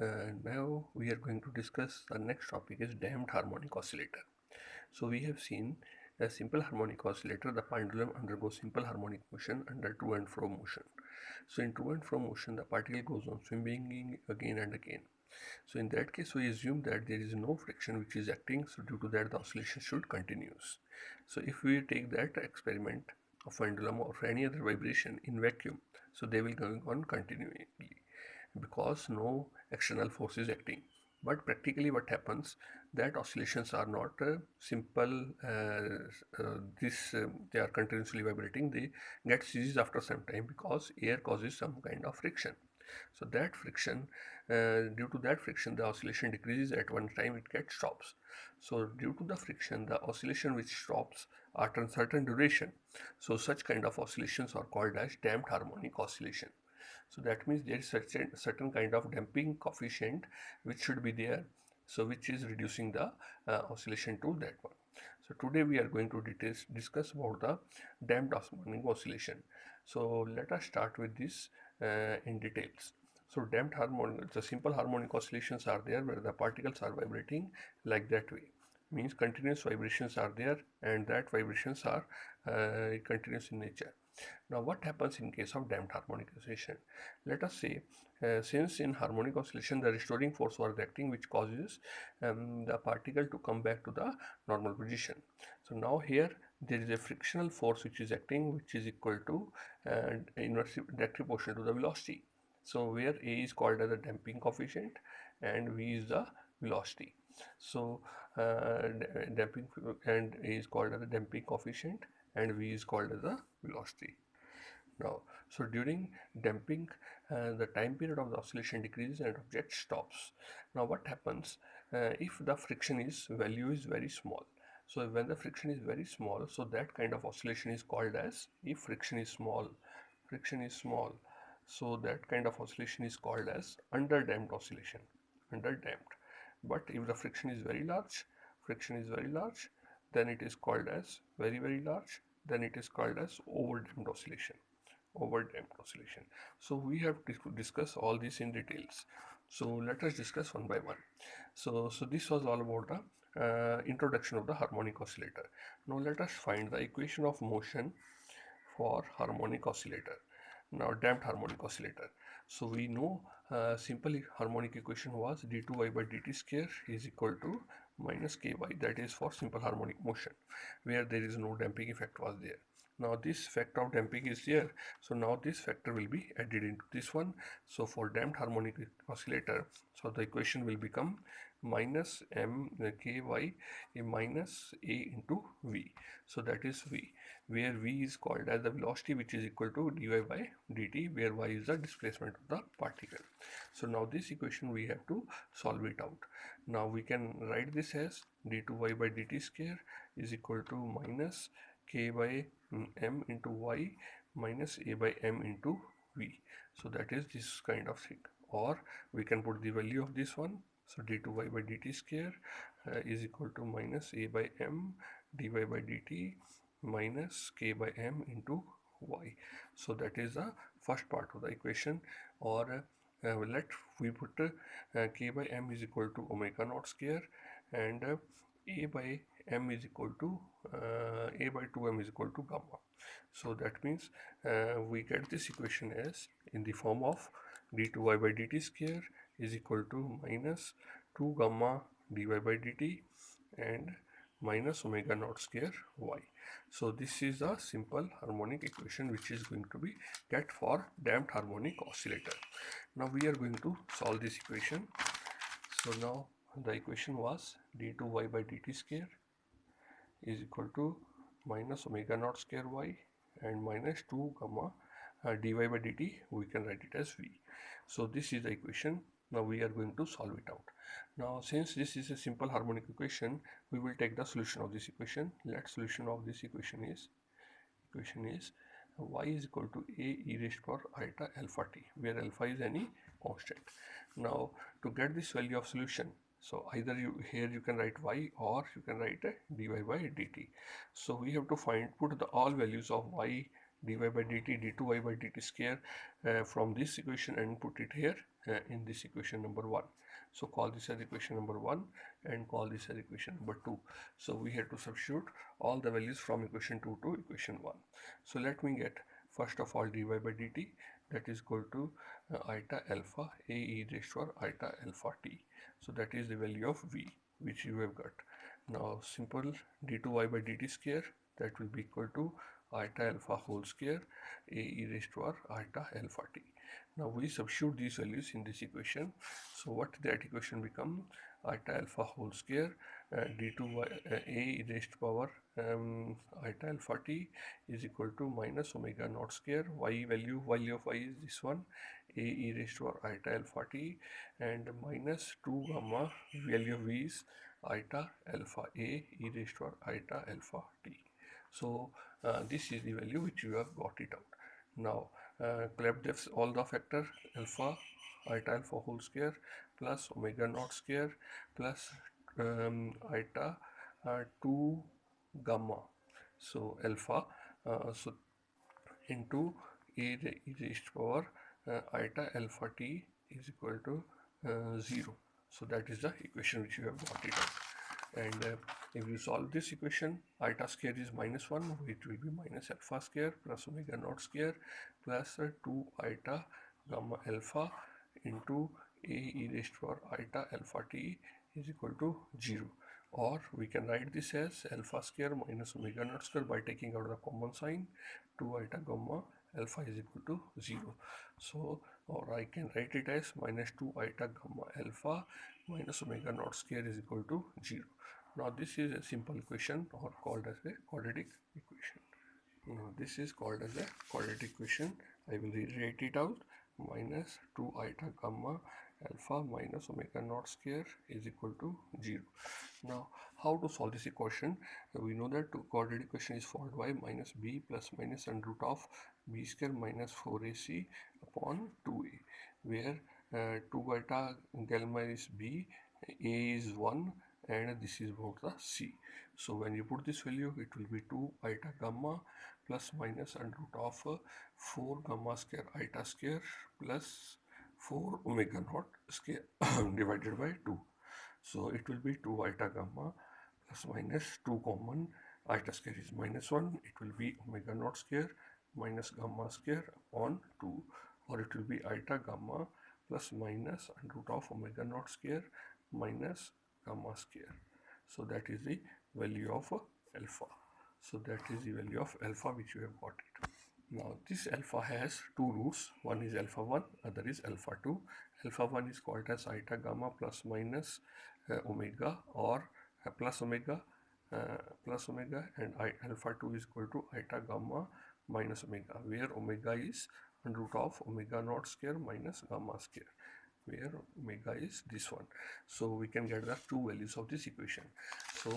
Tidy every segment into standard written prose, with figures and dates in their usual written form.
Now we are going to discuss the next topic is damped harmonic oscillator. So we have seen a simple harmonic oscillator, the pendulum undergoes simple harmonic motion under to and fro motion. So in to and fro motion, the particle goes on swinging again and again. So in that case, we assume that there is no friction which is acting, so due to that the oscillation should continues. So if we take that experiment of pendulum or any other vibration in vacuum, so they will go on continually because no external force is acting. But practically what happens that oscillations are not simple they are continuously vibrating, they get ceases after some time because air causes some kind of friction. So that friction, due to that friction, the oscillation decreases at one time, it gets stops. So due to the friction, the oscillation which stops after a certain duration. So such kind of oscillations are called as damped harmonic oscillation. So that means there is certain kind of damping coefficient which should be there. So which is reducing the oscillation to that one. So today we are going to discuss about the damped harmonic oscillation. So let us start with this in details. So damped harmonic, the simple harmonic oscillations are there where the particles are vibrating like that way. Means continuous vibrations are there and that vibrations are continuous in nature. Now what happens in case of damped harmonic oscillation? Let us say since in harmonic oscillation the restoring force was acting which causes the particle to come back to the normal position. So now here there is a frictional force which is acting which is equal to inversely direct proportional to the velocity. So where A is called as the damping coefficient and V is the velocity. So damping and A is called as the damping coefficient and V is called as the velocity. Now, so during damping, the time period of the oscillation decreases and object stops. Now, what happens if the friction is value is very small? So, when the friction is very small, so that kind of oscillation is called as if friction is small. Friction is small, so that kind of oscillation is called as underdamped oscillation. Underdamped. But if the friction is very large, friction is very large, then it is called as very large. Then it is called as overdamped oscillation. Overdamped oscillation. So we have discussed all this in details. So let us discuss one by one. So this was all about the introduction of the harmonic oscillator. Now let us find the equation of motion for harmonic oscillator. Now damped harmonic oscillator. So we know simple harmonic equation was d2y by dt square is equal to minus ky, that is for simple harmonic motion where there is no damping effect was there. Now this factor of damping is here, so now this factor will be added into this one. So for damped harmonic oscillator, so the equation will become minus m ky minus a into v. So that is v, where v is called as the velocity which is equal to dy by dt, where y is the displacement of the particle. So now this equation we have to solve it out. Now we can write this as d2y by dt square is equal to minus k by m into y minus a by m into v. So that is this kind of thing. Or we can put the value of this one. So d2y by dt square is equal to minus a by m dy by dt minus k by m into y. So that is the first part of the equation. Or let we put k by m is equal to omega naught square and a by m is equal to a by 2m is equal to gamma. So that means we get this equation as in the form of d2y by dt square is equal to minus 2 gamma dy by dt and minus omega naught square y. So this is a simple harmonic equation which is going to be get for damped harmonic oscillator. Now we are going to solve this equation. So now the equation was d2y by dt square is equal to minus omega naught square y and minus 2 gamma dy by dt, we can write it as v. So this is the equation. Now we are going to solve it out. Now since this is a simple harmonic equation, we will take the solution of this equation. Let solution of this equation is y is equal to a e raised power iota alpha t, where alpha is any constant. Now to get this value of solution, so either here you can write y or you can write dy by dt. So we have to put the all values of y dy by dt, d2y by dt square from this equation and put it here. in this equation number 1. So call this as equation number 1 and call this as equation number 2. So we have to substitute all the values from equation 2 to equation 1. So let me get first of all dy by dt, that is equal to eta alpha a e raised to eta alpha t. So that is the value of v which you have got. Now simple d2y by dt square, that will be equal to eta alpha whole square a e raised to eta alpha t. Now we substitute these values in this equation. So what that equation become? Eta alpha whole square d2y a raised to power eta alpha t is equal to minus omega naught square value of y is this one, a e raised to eta alpha t, and minus 2 gamma value of v is eta alpha a e raised to eta alpha t. So this is the value which you have got it out. Now collect this all the factor alpha eta alpha whole square plus omega naught square plus eta 2 gamma, so alpha so into e raised to power eta alpha t is equal to 0. So that is the equation which you have got it out. And if you solve this equation, eta square is minus 1, it will be minus alpha square plus omega naught square plus 2 eta gamma alpha into a e raised to power eta alpha t is equal to 0. Or we can write this as alpha square minus omega naught square by taking out the common sign, 2 eta gamma alpha is equal to 0. So, or I can write it as minus 2 eta gamma alpha minus omega naught square is equal to 0. Now this is a simple equation or called as a quadratic equation. Now this is called as a quadratic equation. I will rewrite it out. Minus 2 eta gamma alpha minus omega naught square is equal to 0. Now how to solve this equation? We know that quadratic equation is followed by minus b plus minus under root of b square minus 4ac upon 2a, where 2 eta gamma is b, a is 1, and this is about the c. So when you put this value, it will be 2 eta gamma plus minus under root of 4 gamma square eta square plus 4 omega naught square divided by 2. So it will be 2 eta gamma plus minus 2 common, eta square is minus 1, it will be omega naught square minus gamma square upon 2, or it will be eta gamma plus minus under root of omega naught square minus gamma square. So that is the value of alpha. So that is the value of alpha which you have got it. Now this alpha has two roots, one is alpha 1, other is alpha 2. Alpha 1 is called as eta gamma plus minus omega, or plus omega, and alpha 2 is equal to eta gamma minus omega, where omega is under root of omega naught square minus gamma square, where omega is this one. So we can get the two values of this equation. So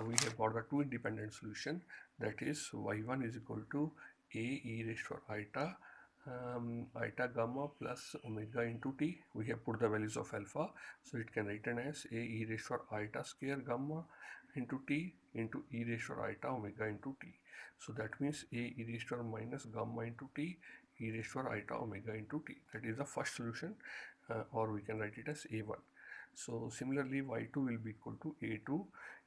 we have got the two independent solution, that is y1 is equal to a e raised to eta eta gamma plus omega into t. We have put the values of alpha, so it can written as a e raised to eta square gamma into t into e raised to eta omega into t. So that means a e raised to minus gamma into t e raised to eta omega into t. That is the first solution, or we can write it as a1. So similarly y2 will be equal to a2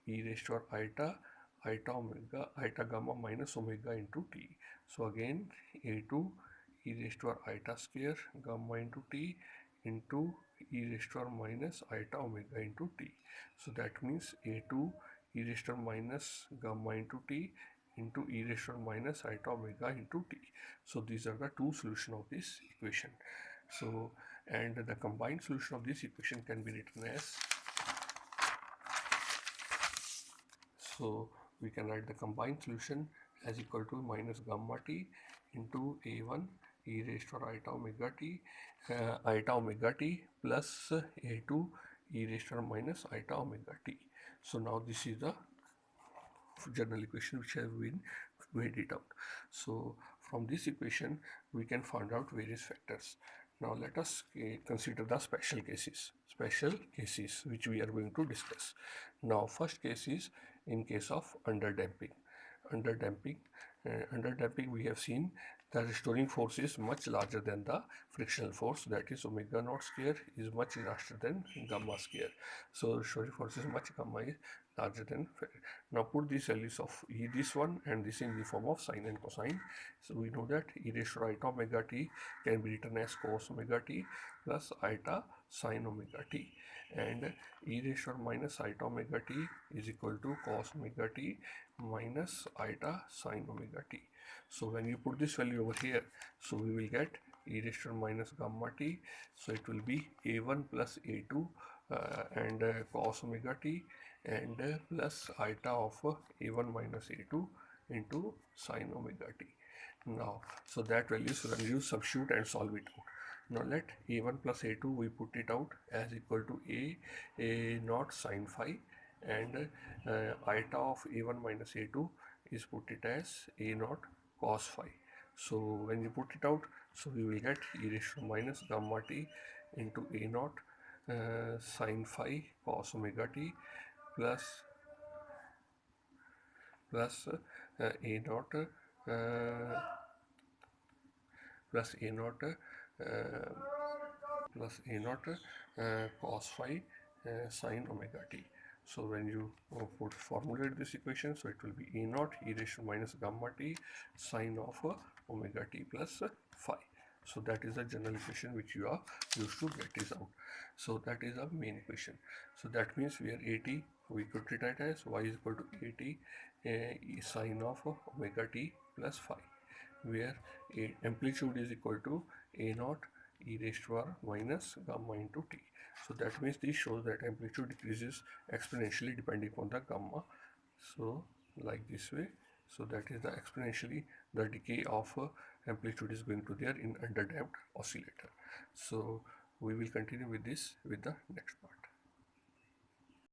e raised to eta omega eta gamma minus omega into t. So again a2 e raised to eta square gamma into t into e raised to minus eta omega into t. So that means a2 e raised to minus gamma into t into e raised to minus eta omega into t. So these are the two solutions of this equation. So, and the combined solution of this equation can be written as, so we can write the combined solution as equal to minus gamma t into a1 e raised to eta omega t plus a2 e raised to minus eta omega t. So now this is the general equation which have been made it out. So from this equation we can find out various factors. Now let us consider the special cases which we are going to discuss. Now first case is in case of underdamping. Underdamping we have seen The restoring force is much larger than the frictional force, that is omega naught square is much larger than gamma square. So restoring force is much gamma is larger than. Now put these values of E, this one and this in the form of sine and cosine. So we know that e raised to iota omega t can be written as cos omega t plus iota sine omega t, and e raised to minus iota omega t is equal to cos omega t minus iota sine omega t. So when you put this value over here, so we will get e raised to minus gamma t. So it will be a1 plus a2 and cos omega t and plus iota of a1 minus a2 into sine omega t. Now, so that values when you substitute and solve it out. Now let a1 plus a2 we put it out as equal to a naught sine phi, and iota of a1 minus a2 is put it as a naught cos phi. So when you put it out, so we will get e raised to minus gamma t into a naught sine phi cos omega t plus a naught plus a naught plus a naught cos phi sine omega t. So when you formulate this equation, so it will be a naught e raised to minus gamma t sine of omega t plus phi. So that is the general equation which you are used to get is out. So that is the main equation. So that means we are at we could write it as y is equal to at sine of omega t plus phi, where amplitude is equal to a naught e raised to r minus gamma into t. So that means this shows that amplitude decreases exponentially depending on the gamma. So like this way. So that is the exponentially the decay of amplitude is going to there in underdamped oscillator. So we will continue with this with the next part.